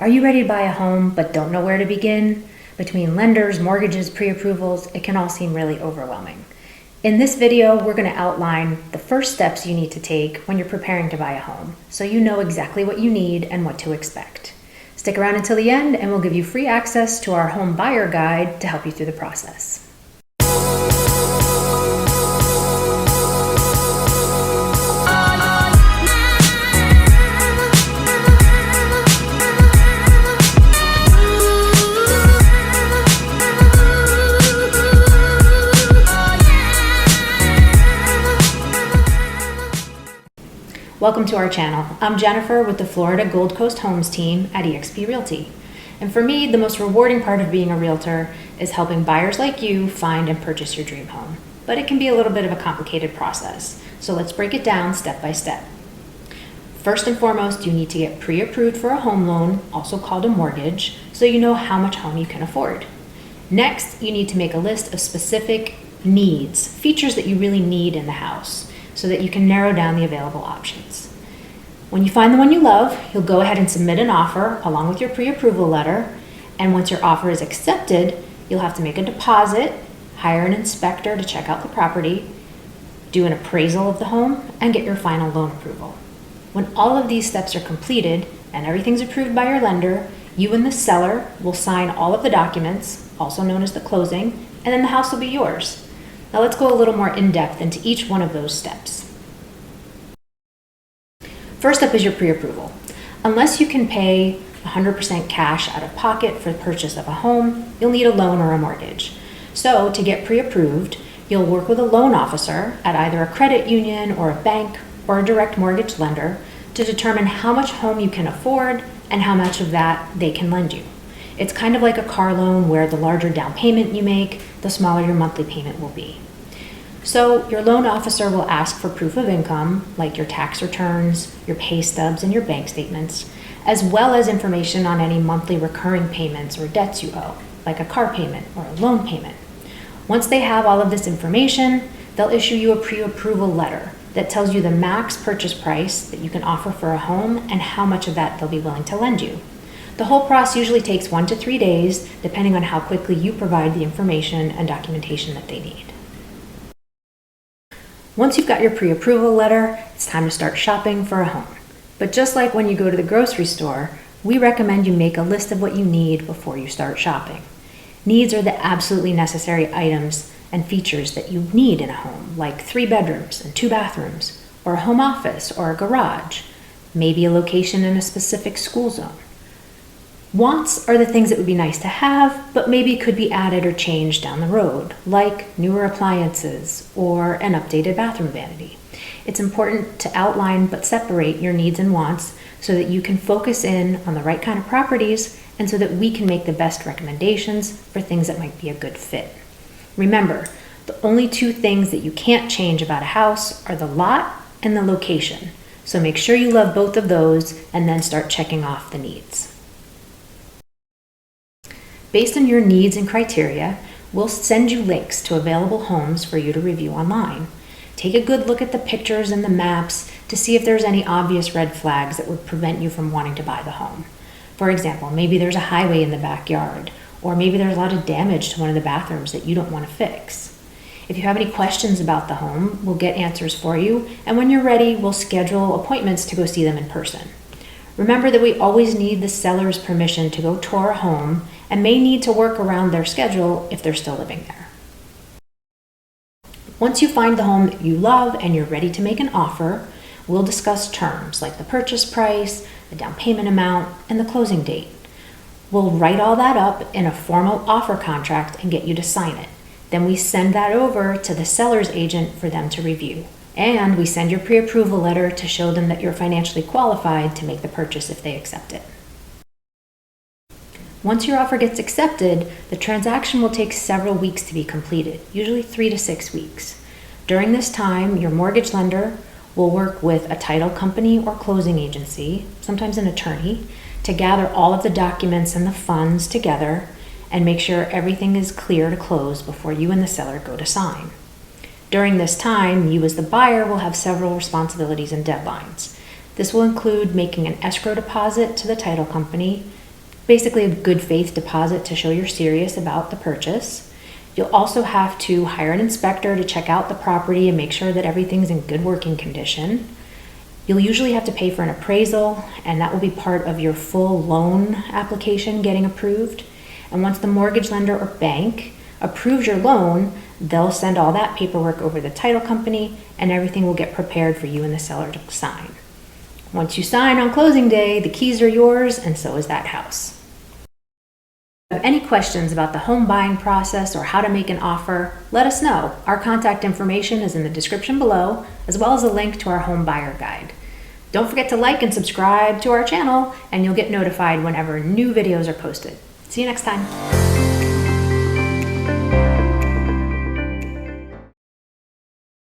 Are you ready to buy a home but don't know where to begin? Between lenders, mortgages, pre-approvals, it can all seem really overwhelming. In this video, we're going to outline the first steps you need to take when you're preparing to buy a home, so you know exactly what you need and what to expect. Stick around until the end and we'll give you free access to our home buyer guide to help you through the process. Welcome to our channel. I'm Jennifer with the Florida Gold Coast Homes team at eXp Realty. And for me, the most rewarding part of being a realtor is helping buyers like you find and purchase your dream home. But it can be a little bit of a complicated process, so let's break it down step by step. First and foremost, you need to get pre-approved for a home loan, also called a mortgage, so you know how much home you can afford. Next, you need to make a list of specific needs, features that you really need in the house, so that you can narrow down the available options. When you find the one you love, you'll go ahead and submit an offer along with your pre-approval letter, and once your offer is accepted, you'll have to make a deposit, hire an inspector to check out the property, do an appraisal of the home, and get your final loan approval. When all of these steps are completed and everything's approved by your lender, you and the seller will sign all of the documents, also known as the closing, and then the house will be yours. Now let's go a little more in-depth into each one of those steps. First up is your pre-approval. Unless you can pay 100% cash out of pocket for the purchase of a home, you'll need a loan or a mortgage. So to get pre-approved, you'll work with a loan officer at either a credit union or a bank or a direct mortgage lender to determine how much home you can afford and how much of that they can lend you. It's kind of like a car loan where the larger down payment you make, the smaller your monthly payment will be. So your loan officer will ask for proof of income, like your tax returns, your pay stubs, and your bank statements, as well as information on any monthly recurring payments or debts you owe, like a car payment or a loan payment. Once they have all of this information, they'll issue you a pre-approval letter that tells you the max purchase price that you can offer for a home and how much of that they'll be willing to lend you. The whole process usually takes 1 to 3 days, depending on how quickly you provide the information and documentation that they need. Once you've got your pre-approval letter, it's time to start shopping for a home. But just like when you go to the grocery store, we recommend you make a list of what you need before you start shopping. Needs are the absolutely necessary items and features that you need in a home, like 3 bedrooms and 2 bathrooms, or a home office or a garage, maybe a location in a specific school zone. Wants are the things that would be nice to have, but maybe could be added or changed down the road, like newer appliances or an updated bathroom vanity. It's important to outline but separate your needs and wants so that you can focus in on the right kind of properties and so that we can make the best recommendations for things that might be a good fit. Remember, the only 2 things that you can't change about a house are the lot and the location. So make sure you love both of those and then start checking off the needs. Based on your needs and criteria, we'll send you links to available homes for you to review online. Take a good look at the pictures and the maps to see if there's any obvious red flags that would prevent you from wanting to buy the home. For example, maybe there's a highway in the backyard, or maybe there's a lot of damage to one of the bathrooms that you don't want to fix. If you have any questions about the home, we'll get answers for you, and when you're ready, we'll schedule appointments to go see them in person. Remember that we always need the seller's permission to go tour a home and may need to work around their schedule if they're still living there. Once you find the home that you love and you're ready to make an offer, we'll discuss terms like the purchase price, the down payment amount, and the closing date. We'll write all that up in a formal offer contract and get you to sign it. Then we send that over to the seller's agent for them to review. And we send your pre-approval letter to show them that you're financially qualified to make the purchase if they accept it. Once your offer gets accepted, the transaction will take several weeks to be completed, usually 3 to 6 weeks. During this time, your mortgage lender will work with a title company or closing agency, sometimes an attorney, to gather all of the documents and the funds together and make sure everything is clear to close before you and the seller go to sign. During this time, you as the buyer will have several responsibilities and deadlines. This will include making an escrow deposit to the title company, basically a good faith deposit to show you're serious about the purchase. You'll also have to hire an inspector to check out the property and make sure that everything's in good working condition. You'll usually have to pay for an appraisal, and that will be part of your full loan application getting approved. And once the mortgage lender or bank approves your loan, they'll send all that paperwork over to the title company, and everything will get prepared for you and the seller to sign. Once you sign on closing day, the keys are yours, and so is that house. If you have any questions about the home buying process or how to make an offer, let us know. Our contact information is in the description below, as well as a link to our home buyer guide. Don't forget to like and subscribe to our channel, and you'll get notified whenever new videos are posted. See you next time.